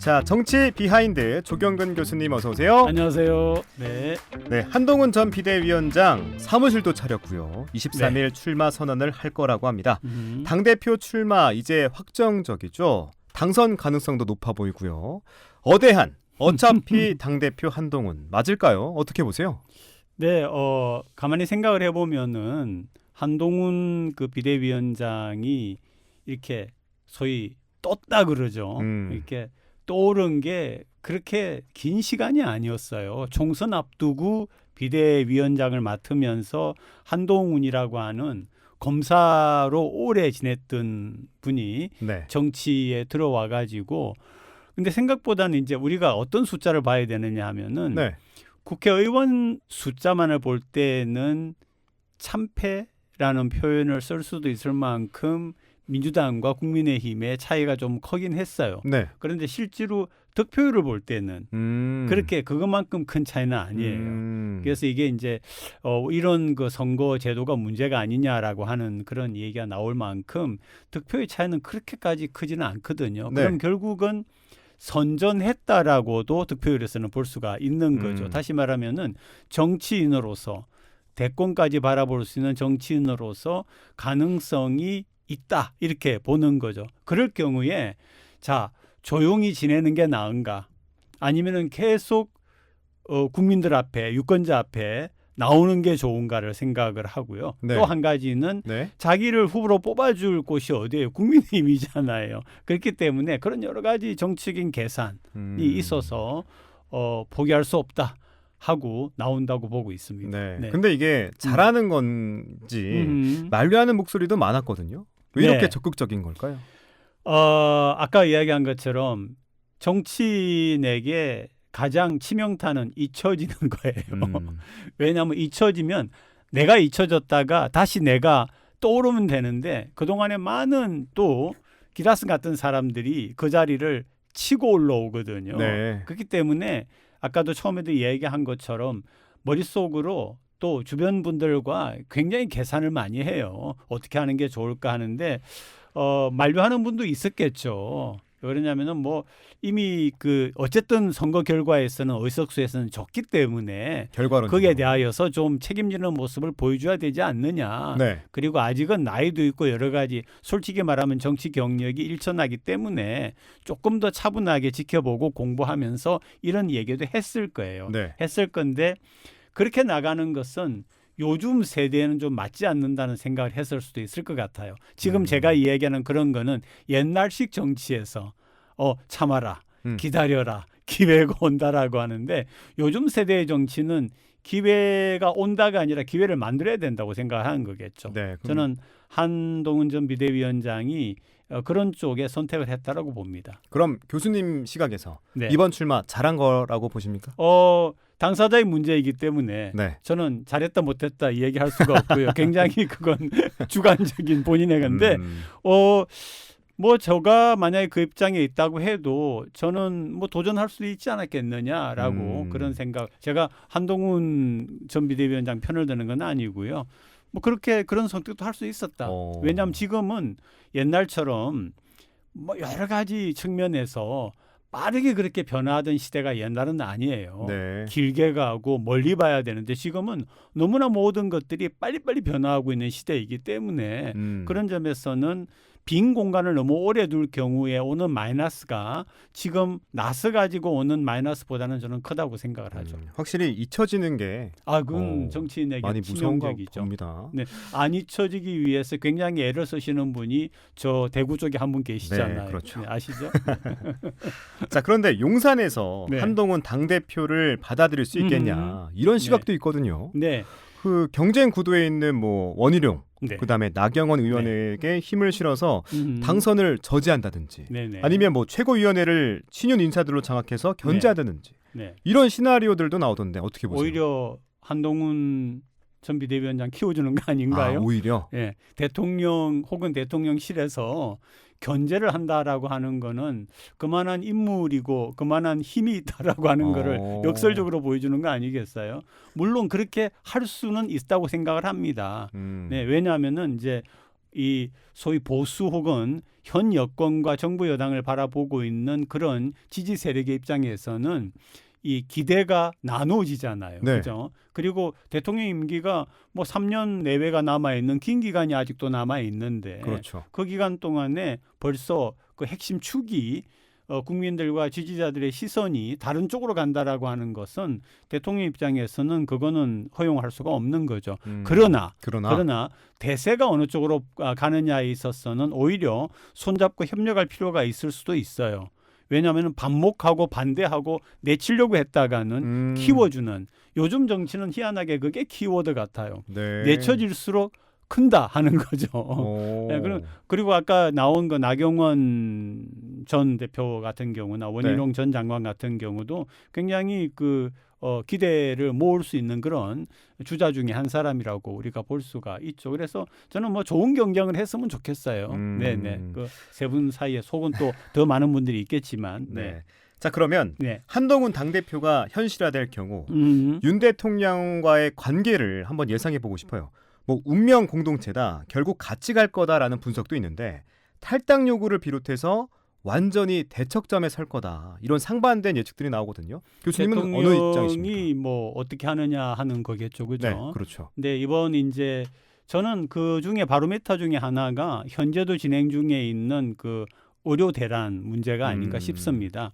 자, 정치 비하인드 조경근 교수님 어서 오세요. 안녕하세요. 네. 네, 한동훈 전 비대위원장 사무실도 차렸고요. 23일 출마 선언을 할 거라고 합니다. 당대표 출마 이제 확정적이죠. 당선 가능성도 높아 보이고요. 어차피 당대표 한동훈 맞을까요? 어떻게 보세요? 네, 가만히 생각을 해보면은 한동훈 그 비대위원장이 이렇게 소위 떴다 그러죠. 이렇게 떠오른 게 그렇게 긴 시간이 아니었어요. 총선 앞두고 비대위원장을 맡으면서 한동훈이라고 하는 검사로 오래 지냈던 분이 네. 정치에 들어와 가지고 근데 생각보다는 이제 우리가 어떤 숫자를 봐야 되느냐 하면은 네. 국회의원 숫자만을 볼 때는 참패라는 표현을 쓸 수도 있을 만큼 민주당과 국민의힘의 차이가 좀 크긴 했어요. 네. 그런데 실제로 득표율을 볼 때는 그렇게 그것만큼 큰 차이는 아니에요. 그래서 이게 이제 이런 그 선거 제도가 문제가 아니냐라고 하는 그런 얘기가 나올 만큼 득표의 차이는 그렇게까지 크지는 않거든요. 네. 그럼 결국은 선전했다라고도 득표율에서는 볼 수가 있는 거죠. 다시 말하면은 정치인으로서 대권까지 바라볼 수 있는 정치인으로서 가능성이 있다 이렇게 보는 거죠. 그럴 경우에 자 조용히 지내는 게 나은가 아니면은 계속 국민들 앞에 유권자 앞에 나오는 게 좋은가를 생각을 하고요. 네. 또 한 가지는 네. 자기를 후보로 뽑아줄 곳이 어디예요? 국민의힘이잖아요. 그렇기 때문에 그런 여러 가지 정치적인 계산이 있어서 포기할 수 없다 하고 나온다고 보고 있습니다. 네. 네. 근데 이게 잘하는 건지 만류하는 목소리도 많았거든요. 왜 이렇게 네. 적극적인 걸까요? 아까 이야기한 것처럼 정치인에게 가장 치명타는 잊혀지는 거예요. 왜냐하면 잊혀지면 내가 잊혀졌다가 다시 내가 떠오르면 되는데 그동안에 많은 또 기라슨 같은 사람들이 그 자리를 치고 올라오거든요. 네. 그렇기 때문에 아까도 처음에도 이야기한 것처럼 머릿속으로 또 주변 분들과 굉장히 계산을 많이 해요. 어떻게 하는 게 좋을까 하는데 만류하는 분도 있었겠죠. 왜냐하면은 뭐 이미 그 어쨌든 선거 결과에서는 의석수에서는 졌기 때문에 결과론 거기에 대하여서 좀 책임지는 모습을 보여줘야 되지 않느냐. 네. 그리고 아직은 나이도 있고 여러 가지 솔직히 말하면 정치 경력이 일천하기 때문에 조금 더 차분하게 지켜보고 공부하면서 이런 얘기도 했을 거예요. 네. 했을 건데 그렇게 나가는 것은 요즘 세대에는 좀 맞지 않는다는 생각을 했을 수도 있을 것 같아요. 지금 제가 이야기하는 그런 거는 옛날식 정치에서 참아라, 기다려라, 기회가 온다라고 하는데 요즘 세대의 정치는 기회가 온다가 아니라 기회를 만들어야 된다고 생각하는 거겠죠. 네. 저는 한동훈 전 비대위원장이 그런 쪽에 선택을 했다라고 봅니다. 그럼 교수님 시각에서 네. 이번 출마 잘한 거라고 보십니까? 당사자의 문제이기 때문에 네. 저는 잘했다 못했다 얘기할 수가 없고요. 굉장히 그건 주관적인 본인의 건데 뭐 제가 만약에 그 입장에 있다고 해도 저는 뭐 도전할 수도 있지 않았겠느냐라고 그런 생각. 제가 한동훈 전 비대위원장 편을 드는 건 아니고요. 뭐 그렇게 그런 선택도 할 수 있었다. 왜냐하면 지금은 옛날처럼 뭐 여러 가지 측면에서 빠르게 그렇게 변화하던 시대가 옛날은 아니에요. 네. 길게 가고 멀리 봐야 되는데 지금은 너무나 모든 것들이 빨리빨리 변화하고 있는 시대이기 때문에 그런 점에서는 빈 공간을 너무 오래 둘 경우에 오는 마이너스가 지금 나서 가지고 오는 마이너스보다는 저는 크다고 생각을 하죠. 확실히 잊혀지는 게 그건 정치인에게 많이 무서운가 치명적이죠. 봅니다. 네, 안 잊혀지기 위해서 굉장히 애를 쓰시는 분이 저 대구 쪽에 한 분 계시잖아요. 네, 그렇죠. 네, 아시죠? 자, 그런데 용산에서 네. 한동훈 당대표를 받아들일 수 있겠냐 이런 시각도 있거든요. 네, 그 경쟁 구도에 있는 뭐 원희룡 네. 그다음에 나경원 의원에게 힘을 실어서 당선을 저지한다든지 네네. 아니면 뭐 최고위원회를 신윤 인사들로 장악해서 견제하다든지 네. 이런 시나리오들도 나오던데 어떻게 보세요? 오히려 한동훈 전 비대위원장 키워주는 거 아닌가요? 오히려? 예, 대통령 혹은 대통령실에서 견제를 한다라고 하는 거는 그만한 인물이고 그만한 힘이 있다라고 하는 거를 역설적으로 보여주는 거 아니겠어요? 물론 그렇게 할 수는 있다고 생각을 합니다. 네, 왜냐하면은 이제 이 소위 보수 혹은 현 여권과 정부 여당을 바라보고 있는 그런 지지 세력의 입장에서는 이 기대가 나누어지잖아요. 네. 그죠? 그리고 대통령 임기가 뭐 3년 내외가 남아 있는 긴 기간이 아직도 남아 있는데 그렇죠. 그 기간 동안에 벌써 그 핵심 축이 국민들과 지지자들의 시선이 다른 쪽으로 간다라고 하는 것은 대통령 입장에서는 그거는 허용할 수가 없는 거죠. 그러나 대세가 어느 쪽으로 가느냐에 있어서는 오히려 손잡고 협력할 필요가 있을 수도 있어요. 왜냐하면 반목하고 반대하고 내치려고 했다가는 키워주는, 요즘 정치는 희한하게 그게 키워드 같아요. 네. 내쳐질수록 큰다 하는 거죠. 네, 그리고 아까 나온 그 나경원 전 대표 같은 경우나 원희룡 전 장관 같은 경우도 굉장히 기대를 모을 수 있는 그런 주자 중에 한 사람이라고 우리가 볼 수가 있죠. 그래서 저는 뭐 좋은 경쟁을 했으면 좋겠어요. 네네. 그 세 분 사이에 속은 또 더 많은 분들이 있겠지만. 네. 자, 그러면 한동훈 당대표가 현실화될 경우 윤 대통령과의 관계를 한번 예상해 보고 싶어요. 뭐 운명 공동체다, 결국 같이 갈 거다라는 분석도 있는데 탈당 요구를 비롯해서 완전히 대척점에 설 거다, 이런 상반된 예측들이 나오거든요. 교수님은 어느 입장이십니까? 대통령이 뭐 어떻게 하느냐 하는 거겠죠, 그죠? 네, 그렇죠. 근데 이번 이제 저는 그 중에 바로메타 중에 하나가 현재도 진행 중에 있는 그 의료 대란 문제가 아닌가 싶습니다.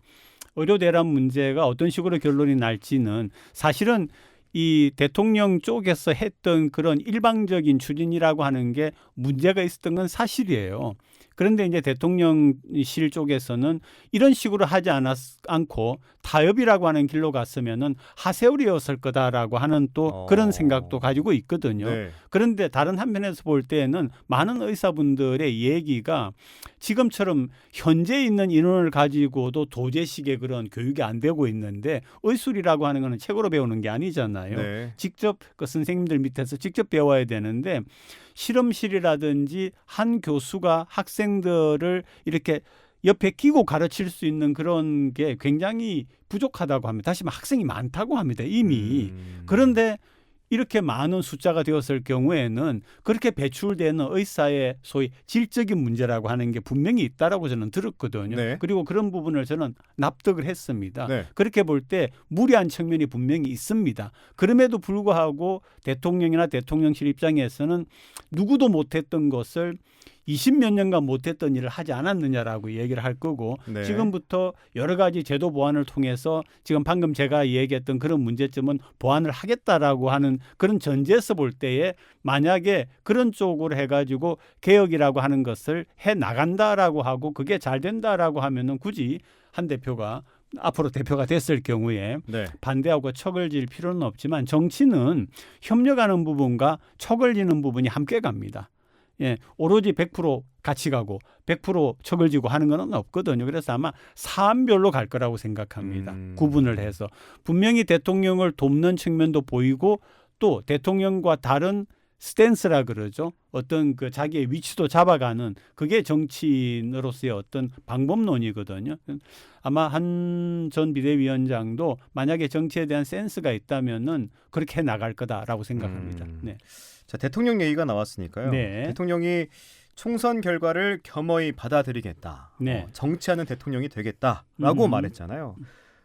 의료 대란 문제가 어떤 식으로 결론이 날지는 사실은 이 대통령 쪽에서 했던 그런 일방적인 추진이라고 하는 게 문제가 있었던 건 사실이에요. 그런데 이제 대통령실 쪽에서는 이런 식으로 하지 않고 타협이라고 하는 길로 갔으면은 하세월이었을 거다라고 하는 또 그런 생각도 가지고 있거든요. 네. 그런데 다른 한편에서 볼 때는 많은 의사분들의 얘기가 지금처럼 현재 있는 인원을 가지고도 도제식의 그런 교육이 안 되고 있는데, 의술이라고 하는 거는 책으로 배우는 게 아니잖아요. 네. 직접 그 선생님들 밑에서 직접 배워야 되는데, 실험실이라든지 한 교수가 학생들을 이렇게 옆에 끼고 가르칠 수 있는 그런 게 굉장히 부족하다고 합니다. 다시 말해 학생이 많다고 합니다, 이미. 그런데 이렇게 많은 숫자가 되었을 경우에는 그렇게 배출되는 의사의 소위 질적인 문제라고 하는 게 분명히 있다라고 저는 들었거든요. 네. 그리고 그런 부분을 저는 납득을 했습니다. 네. 그렇게 볼 때 무리한 측면이 분명히 있습니다. 그럼에도 불구하고 대통령이나 대통령실 입장에서는 누구도 못했던 것을 20몇 년간 못했던 일을 하지 않았느냐라고 얘기를 할 거고, 네. 지금부터 여러 가지 제도 보완을 통해서 지금 방금 제가 얘기했던 그런 문제점은 보완을 하겠다라고 하는 그런 전제에서 볼 때에, 만약에 그런 쪽으로 해가지고 개혁이라고 하는 것을 해 나간다라고 하고 그게 잘 된다라고 하면은 굳이 한 대표가 앞으로 대표가 됐을 경우에 반대하고 척을 질 필요는 없지만, 정치는 협력하는 부분과 척을 지는 부분이 함께 갑니다. 예, 오로지 100% 같이 가고 100% 척을 지고 하는 건 없거든요. 그래서 아마 사안별로 갈 거라고 생각합니다. 구분을 해서 분명히 대통령을 돕는 측면도 보이고, 또 대통령과 다른 스탠스라 그러죠. 어떤 그 자기의 위치도 잡아가는, 그게 정치인으로서의 어떤 방법론이거든요. 아마 한 전 비대위원장도 만약에 정치에 대한 센스가 있다면은 그렇게 해 나갈 거다라고 생각합니다. 네. 자, 대통령 얘기가 나왔으니까요. 네. 대통령이 총선 결과를 겸허히 받아들이겠다. 네. 정치하는 대통령이 되겠다라고 말했잖아요.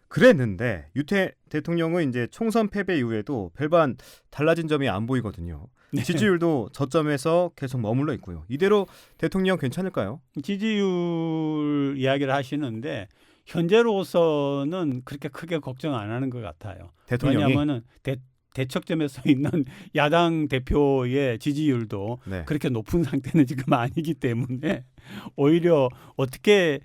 그랬는데 유태 대통령은 이제 총선 패배 이후에도 별반 달라진 점이 안 보이거든요. 네. 지지율도 저점에서 계속 머물러 있고요. 이대로 대통령 괜찮을까요? 지지율 이야기를 하시는데 현재로서는 그렇게 크게 걱정 안 하는 것 같아요. 대통령이? 왜냐하면은 대척점에 서 있는 야당 대표의 지지율도 그렇게 높은 상태는 지금 아니기 때문에, 오히려 어떻게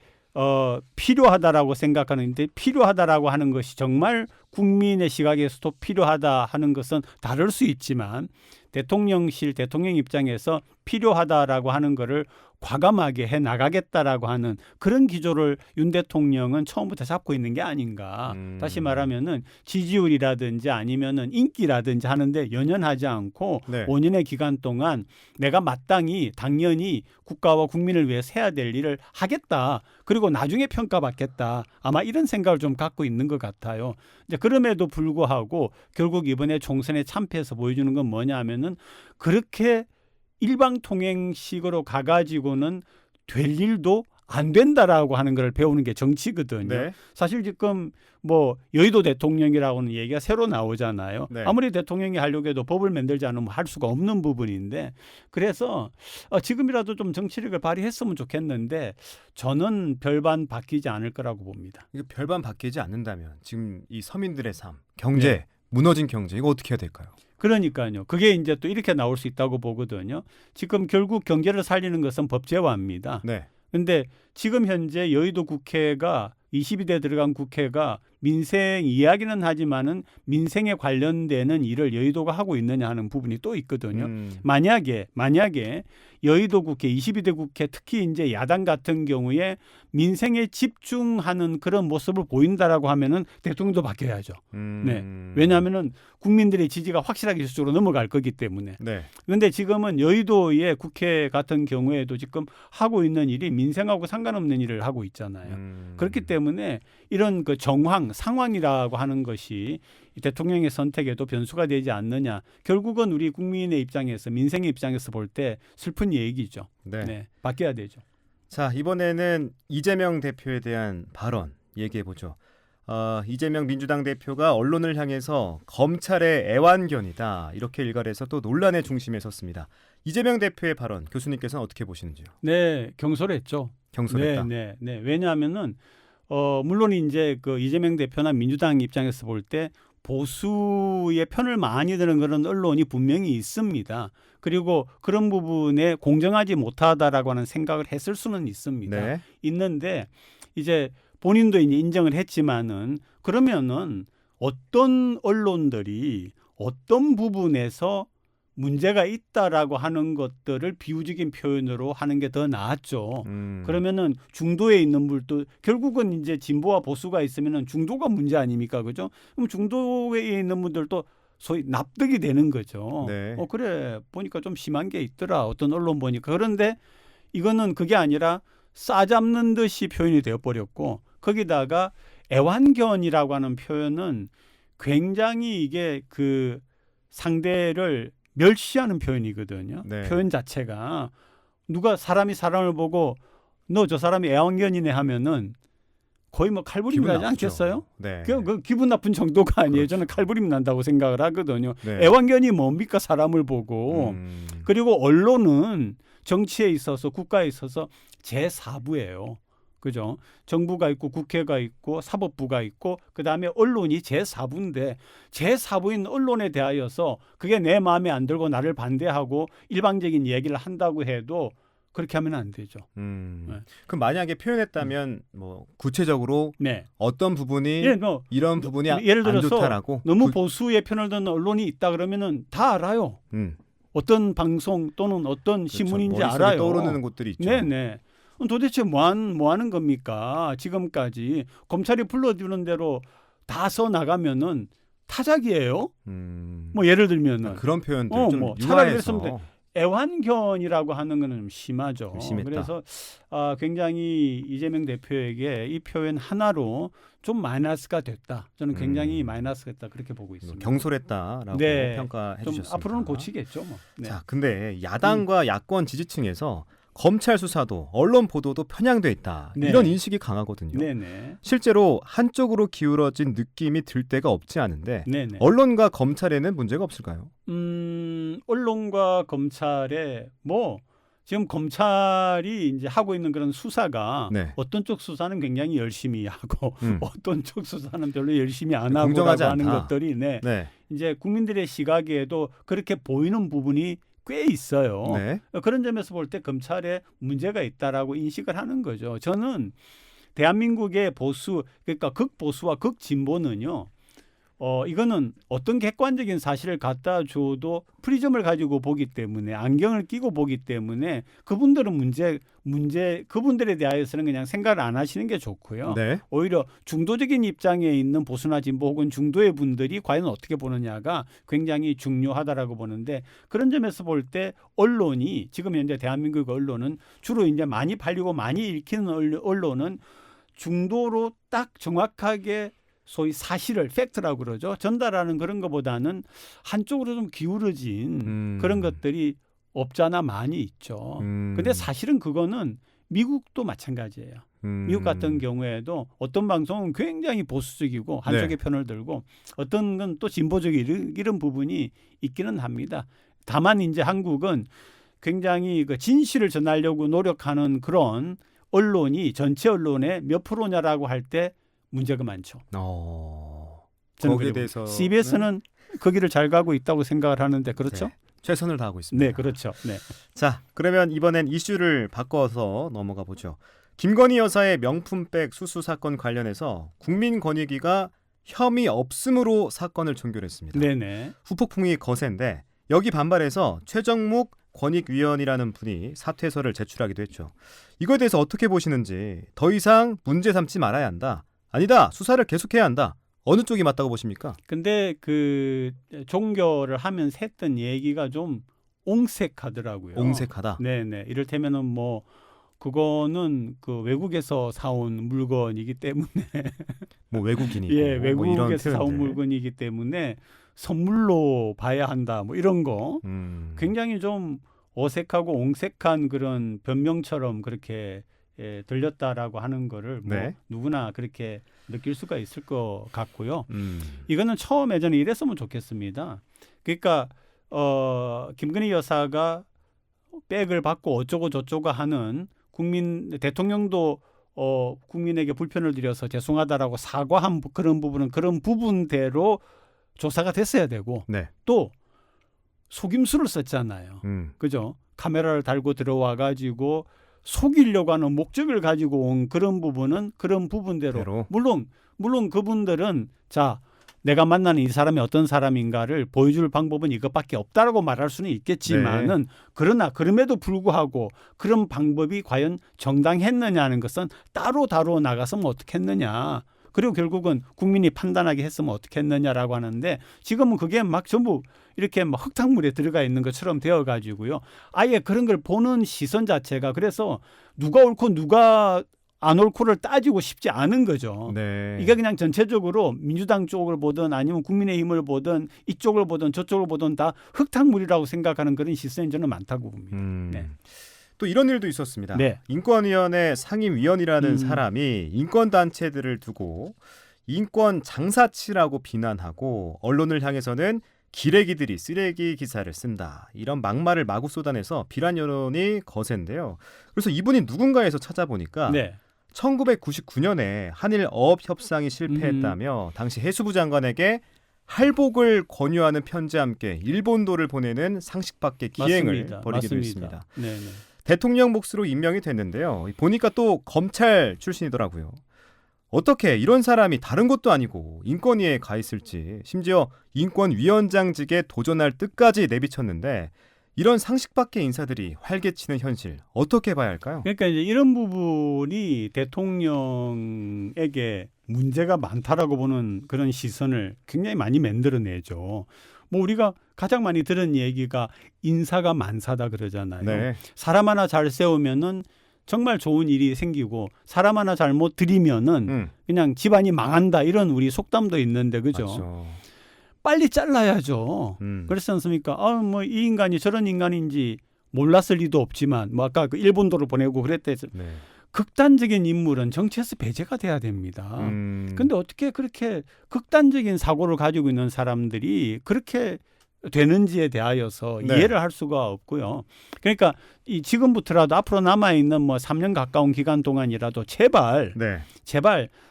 필요하다라고 생각하는데, 필요하다라고 하는 것이 정말 국민의 시각에서도 필요하다 하는 것은 다를 수 있지만, 대통령실 대통령 입장에서 필요하다라고 하는 거를 과감하게 해 나가겠다라고 하는 그런 기조를 윤 대통령은 처음부터 잡고 있는 게 아닌가. 다시 말하면은 지지율이라든지 아니면은 인기라든지 하는데 연연하지 않고 5년의 기간 동안 내가 마땅히 당연히 국가와 국민을 위해서 해야 될 일을 하겠다. 그리고 나중에 평가받겠다. 아마 이런 생각을 좀 갖고 있는 것 같아요. 이제 그럼에도 불구하고 결국 이번에 총선에 참패해서 보여주는 건 뭐냐 하면은, 그렇게 일방통행식으로 가가지고는 될 일도 안 된다라고 하는 걸 배우는 게 정치거든요. 네. 사실 지금 뭐 여의도 대통령이라고는 얘기가 새로 나오잖아요. 네. 아무리 대통령이 하려고 해도 법을 만들지 않으면 할 수가 없는 부분인데 그래서 지금이라도 좀 정치력을 발휘했으면 좋겠는데 저는 별반 바뀌지 않을 거라고 봅니다. 이거 별반 바뀌지 않는다면 지금 이 서민들의 삶, 경제, 네. 무너진 경제 이거 어떻게 해야 될까요? 그러니까요. 그게 이제 또 이렇게 나올 수 있다고 보거든요. 지금 결국 경제를 살리는 것은 법제화입니다. 네. 근데 지금 현재 여의도 국회가 22대 들어간 국회가 민생 이야기는 하지만은 민생에 관련되는 일을 여의도가 하고 있느냐 하는 부분이 또 있거든요. 만약에 여의도 국회, 22대 국회 특히 이제 야당 같은 경우에 민생에 집중하는 그런 모습을 보인다라고 하면은 대통령도 바뀌어야죠. 네. 왜냐하면은 국민들의 지지가 확실하게 저쪽으로 넘어갈 거기 때문에. 네. 그런데 지금은 여의도의 국회 같은 경우에도 지금 하고 있는 일이 민생하고 상관없는 일을 하고 있잖아요. 그렇기 때문에 이런 그 상황이라고 하는 것이 대통령의 선택에도 변수가 되지 않느냐. 결국은 우리 국민의 입장에서 민생의 입장에서 볼 때 슬픈 얘기죠. 네. 네, 바뀌어야 되죠. 자, 이번에는 이재명 대표에 대한 발언 얘기해 보죠. 이재명 민주당 대표가 언론을 향해서 검찰의 애완견이다 이렇게 일갈해서 또 논란의 중심에 섰습니다. 이재명 대표의 발언 교수님께서는 어떻게 보시는지요? 네, 경솔했죠. 경솔했다. 네. 왜냐하면은 물론 이제 그 이재명 대표나 민주당 입장에서 볼 때 보수의 편을 많이 드는 그런 언론이 분명히 있습니다. 그리고 그런 부분에 공정하지 못하다라고 하는 생각을 했을 수는 있습니다. 네. 있는데 이제 본인도 이제 인정을 했지만은 그러면은 어떤 언론들이 어떤 부분에서 문제가 있다라고 하는 것들을 비유적인 표현으로 하는 게 더 나았죠. 그러면은 중도에 있는 분도 결국은 이제 진보와 보수가 있으면은 중도가 문제 아닙니까, 그죠? 그럼 중도에 있는 분들도 소위 납득이 되는 거죠. 네. 그래 보니까 좀 심한 게 있더라. 어떤 언론 보니까 그런데 이거는 그게 아니라 싸잡는 듯이 표현이 되어버렸고 거기다가 애완견이라고 하는 표현은 굉장히 이게 그 상대를 멸시하는 표현이거든요. 네. 표현 자체가 누가 사람이 사람을 보고 너 저 사람이 애완견이네 하면은 거의 뭐 칼부림 나지 않겠어요? 네. 그 기분 나쁜 정도가 아니에요. 그렇죠. 저는 칼부림 난다고 생각을 하거든요. 네. 애완견이 뭡니까 사람을 보고. 그리고 언론은 정치에 있어서 국가에 있어서 제4부예요. 그죠? 정부가 있고 국회가 있고 사법부가 있고 그다음에 언론이 제4부인데 제4부인 언론에 대하여서 그게 내 마음에 안 들고 나를 반대하고 일방적인 얘기를 한다고 해도 그렇게 하면 안 되죠. 그럼 만약에 표현했다면 뭐 구체적으로 네. 어떤 부분이 뭐 이런 부분이 예를 안 들어서 좋다라고 너무 보수의 편을 드는 언론이 있다 그러면은 다 알아요. 어떤 방송 또는 어떤 신문인지 그렇죠. 머릿속에 알아요. 떠오르는 곳들이 있죠. 네네. 도대체 뭐 하는 겁니까? 지금까지 검찰이 불러주는 대로 다 써 나가면은 타작이에요. 뭐 예를 들면은 그런 표현들 좀 뭐 차라리 유화해서 그랬으면 애완견이라고 하는 거는 좀 심하죠. 심했다. 그래서 굉장히 이재명 대표에게 이 표현 하나로 좀 마이너스가 됐다. 저는 굉장히 마이너스가 됐다 그렇게 보고 있습니다. 경솔했다라고 네. 평가해 좀 주셨습니다. 앞으로는 고치겠죠. 뭐. 네. 자, 근데 야당과 야권 지지층에서 검찰 수사도 언론 보도도 편향돼 있다. 네. 이런 인식이 강하거든요. 네네. 실제로 한쪽으로 기울어진 느낌이 들 때가 없지 않은데 네네. 언론과 검찰에는 문제가 없을까요? 언론과 검찰에 뭐 지금 검찰이 이제 하고 있는 그런 수사가 네. 어떤 쪽 수사는 굉장히 열심히 하고 어떤 쪽 수사는 별로 열심히 안 하고 공정하지 하는 않다. 것들이 네. 이제 국민들의 시각에도 그렇게 보이는 부분이 꽤 있어요. 네. 그런 점에서 볼 때 검찰에 문제가 있다라고 인식을 하는 거죠. 저는 대한민국의 보수 그러니까 극보수와 극진보는요. 이거는 어떤 객관적인 사실을 갖다 줘도 프리즘을 가지고 보기 때문에 안경을 끼고 보기 때문에 그분들은 그분들에 대하여서는 그냥 생각을 안 하시는 게 좋고요. 네. 오히려 중도적인 입장에 있는 보수나 진보 혹은 중도의 분들이 과연 어떻게 보느냐가 굉장히 중요하다라고 보는데 그런 점에서 볼 때 언론이 지금 현재 대한민국 언론은 주로 이제 많이 팔리고 많이 읽히는 언론은 중도로 딱 정확하게 소위 사실을 팩트라고 그러죠. 전달하는 그런 것보다는 한쪽으로 좀 기울어진 그런 것들이 없잖아 많이 있죠. 근데 사실은 그거는 미국도 마찬가지예요. 미국 같은 경우에도 어떤 방송은 굉장히 보수적이고 한쪽의 편을 들고 어떤 건 또 진보적인 이런 부분이 있기는 합니다. 다만 이제 한국은 굉장히 그 진실을 전하려고 노력하는 그런 언론이 전체 언론의 몇 프로냐라고 할 때 문제가 많죠. 거기에 대해서 CBS는 거기를 잘 가고 있다고 생각을 하는데 그렇죠? 네, 최선을 다하고 있습니다. 네, 그렇죠. 네. 자, 그러면 이번엔 이슈를 바꿔서 넘어가 보죠. 김건희 여사의 명품백 수수 사건 관련해서 국민권익위가 혐의 없음으로 사건을 종결했습니다. 네네. 후폭풍이 거센데 여기 반발해서 최정묵 권익위원이라는 분이 사퇴서를 제출하기도 했죠. 이거에 대해서 어떻게 보시는지, 더 이상 문제 삼지 말아야 한다, 아니다, 수사를 계속해야 한다, 어느 쪽이 맞다고 보십니까? 근데 그 종결을 하면서 했던 얘기가 좀 옹색하더라고요. 옹색하다. 네네. 이를테면은 뭐 그거는 그 외국에서 사온 물건이기 때문에 뭐 외국인이고 예, 뭐 이런 외국에서 사온 표현들. 물건이기 때문에 선물로 봐야 한다. 뭐 이런 거 굉장히 좀 어색하고 옹색한 그런 변명처럼 그렇게 들렸다라고 하는 거를 뭐 네. 누구나 그렇게 느낄 수가 있을 것 같고요. 음. 이거는 처음에 저는 이랬으면 좋겠습니다. 그러니까 김건희 여사가 백을 받고 어쩌고 저쩌고 하는 대통령도 국민에게 불편을 드려서 죄송하다라고 사과한 그런 부분은 그런 부분대로 조사가 됐어야 되고 네. 또 속임수를 썼잖아요. 그죠? 카메라를 달고 들어와 가지고 속이려고 하는 목적을 가지고 온 그런 부분은 그런 부분대로 물론 그분들은 자 내가 만나는 이 사람이 어떤 사람인가를 보여줄 방법은 이것밖에 없다라고 말할 수는 있겠지만은 네. 그러나 그럼에도 불구하고 그런 방법이 과연 정당했느냐는 것은 따로 나갔으면 어떻게 했느냐. 그리고 결국은 국민이 판단하게 했으면 어떻게 했느냐라고 하는데 지금은 그게 막 전부 이렇게 막 흙탕물에 들어가 있는 것처럼 되어 가지고요. 아예 그런 걸 보는 시선 자체가 그래서 누가 옳고 누가 안 옳고를 따지고 싶지 않은 거죠. 네. 이게 그냥 전체적으로 민주당 쪽을 보든 아니면 국민의힘을 보든 이쪽을 보든 저쪽을 보든 다 흙탕물이라고 생각하는 그런 시선이 저는 많다고 봅니다. 네. 또 이런 일도 있었습니다. 네. 인권위원회 상임위원이라는 사람이 인권단체들을 두고 인권 장사치라고 비난하고 언론을 향해서는 기레기들이 쓰레기 기사를 쓴다, 이런 막말을 마구 쏟아내서 비난 여론이 거센데요. 그래서 이분이 누군가에서 찾아보니까 네. 1999년에 한일 어업 협상이 실패했다며 당시 해수부 장관에게 할복을 권유하는 편지와 함께 일본도를 보내는 상식 밖의 기행을 맞습니다. 벌이기도 맞습니다. 했습니다. 네네. 대통령 몫으로 임명이 됐는데요. 보니까 또 검찰 출신이더라고요. 어떻게 이런 사람이 다른 것도 아니고 인권위에 가 있을지, 심지어 인권위원장직에 도전할 뜻까지 내비쳤는데 이런 상식 밖의 인사들이 활개치는 현실 어떻게 봐야 할까요? 그러니까 이제 이런 부분이 대통령에게 문제가 많다라고 보는 그런 시선을 굉장히 많이 만들어내죠. 뭐 우리가 가장 많이 들은 얘기가 인사가 만사다 그러잖아요. 네. 사람 하나 잘 세우면은 정말 좋은 일이 생기고 사람 하나 잘못 들이면은 그냥 집안이 망한다, 이런 우리 속담도 있는데 그죠? 맞죠. 빨리 잘라야죠. 그렇지 않습니까? 뭐 이 인간이 저런 인간인지 몰랐을 리도 없지만 뭐 아까 그 일본도를 보내고 그랬대. 네. 극단적인 인물은 정치에서 배제가 돼야 됩니다. 근데 어떻게 그렇게 극단적인 사고를 가지고 있는 사람들이 그렇게 되는지에 대하여서 네. 이해를 할 수가 없고요. 그러니까 이 지금부터라도 앞으로 남아 있는 뭐 3년 가까운 기간 동안이라도 제발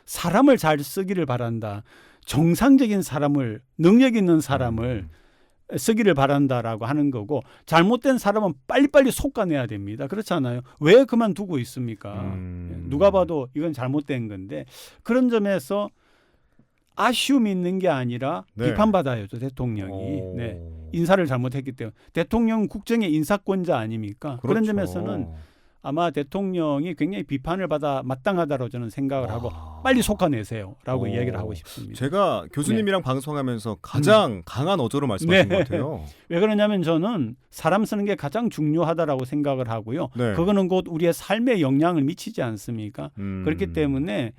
사람을 잘 쓰기를 바란다. 정상적인 사람을, 능력 있는 사람을 쓰기를 바란다라고 하는 거고, 잘못된 사람은 빨리빨리 솎아내야 됩니다. 그렇지 않아요? 왜 그만두고 있습니까? 누가 봐도 이건 잘못된 건데, 그런 점에서 아쉬움이 있는 게 아니라 비판받아야죠, 대통령이. 네. 인사를 잘못했기 때문에. 대통령 국정의 인사권자 아닙니까? 그렇죠. 그런 점에서는 아마 대통령이 굉장히 비판을 받아 마땅하다고 저는 생각을 하고 빨리 솎아내세요라고 이야기를 하고 싶습니다. 제가 교수님이랑 방송하면서 가장 강한 어조로 말씀하신 것 같아요. 왜 그러냐면 저는 사람 쓰는 게 가장 중요하다라고 생각을 하고요. 네. 그거는 곧 우리의 삶에 영향을 미치지 않습니까? 그렇기 때문에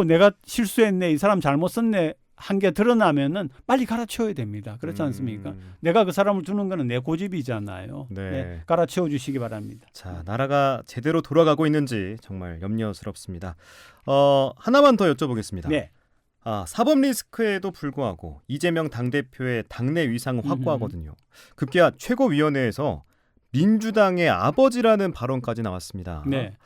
내가 실수했네, 이 사람 잘못 썼네 한 게 드러나면은 빨리 갈아치워야 됩니다. 그렇지 않습니까? 내가 그 사람을 두는 거는 내 고집이잖아요. 네. 네, 갈아치워 주시기 바랍니다. 자, 나라가 제대로 돌아가고 있는지 정말 염려스럽습니다. 하나만 더 여쭤보겠습니다. 네. 사법 리스크에도 불구하고 이재명 당대표의 당내 위상은 확고하거든요. 급기야 최고위원회에서 민주당의 아버지라는 발언까지 나왔습니다. 네.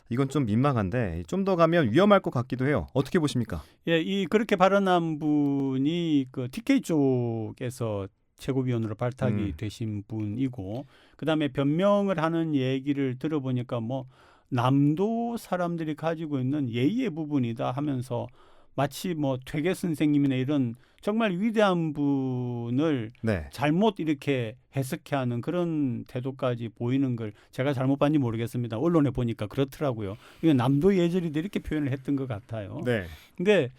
이건 좀 민망한데 좀 더 가면 위험할 것 같기도 해요. 어떻게 보십니까? 예, 이 그렇게 발언한 분이 그 TK 쪽에서 최고위원으로 발탁이 되신 분이고, 그다음에 변명을 하는 얘기를 들어보니까 뭐 남도 사람들이 가지고 있는 예의의 부분이다 하면서 마치 뭐 퇴계 선생님이나 이런 정말 위대한 분을 네. 잘못 이렇게 해석해하는 그런 태도까지 보이는 걸 제가 잘못 봤는지 모르겠습니다. 언론에 보니까 그렇더라고요. 이거 남도 예절이다 이렇게 표현을 했던 것 같아요. 네. 근데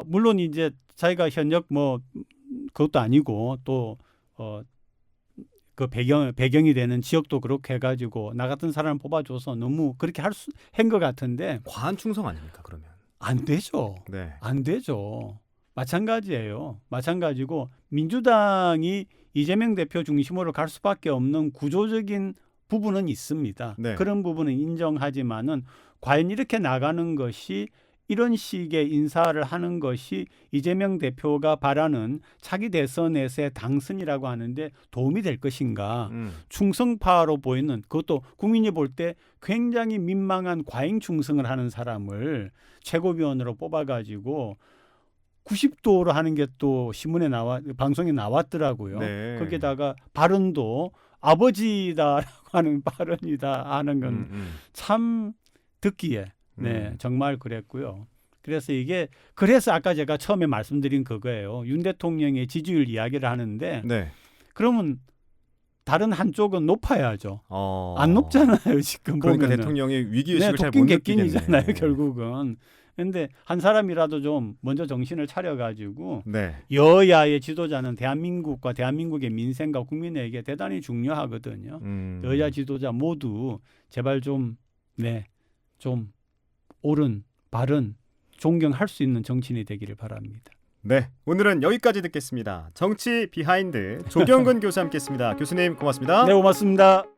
물론 이제 자기가 현역 뭐 그것도 아니고 또 그 배경이 되는 지역도 그렇게 해가지고 나 같은 사람을 뽑아줘서 너무 그렇게 한 것 같은데 과한 충성 아닙니까 그러면? 안 되죠. 네. 안 되죠. 마찬가지예요. 마찬가지고 민주당이 이재명 대표 중심으로 갈 수밖에 없는 구조적인 부분은 있습니다. 네. 그런 부분은 인정하지만은 과연 이렇게 나가는 것이 이런 식의 인사를 하는 것이 이재명 대표가 바라는 차기 대선에서의 당선이라고 하는데 도움이 될 것인가. 충성파로 보이는, 그것도 국민이 볼 때 굉장히 민망한 과잉 충성을 하는 사람을 최고위원으로 뽑아가지고 90도로 하는 게 또 신문에 방송에 나왔더라고요. 네. 거기다가 발언도 아버지다라고 하는 발언이다 하는 건 참 듣기에 정말 그랬고요. 그래서 아까 제가 처음에 말씀드린 그거예요. 윤 대통령의 지지율 이야기를 하는데 네. 그러면 다른 한쪽은 높아야죠. 안 높잖아요 지금 그러니까 보면은. 대통령이 위기의식을 잘 못 토끼 느끼겠네. 객긴이잖아요 결국은. 근데 한 사람이라도 좀 먼저 정신을 차려가지고 네. 여야의 지도자는 대한민국과 대한민국의 민생과 국민에게 대단히 중요하거든요. 여야 지도자 모두 제발 좀 옳은 바른 존경할 수 있는 정치인이 되기를 바랍니다. 네, 오늘은 여기까지 듣겠습니다. 정치 비하인드 조경근 교수 함께했습니다. 교수님 고맙습니다. 네, 고맙습니다.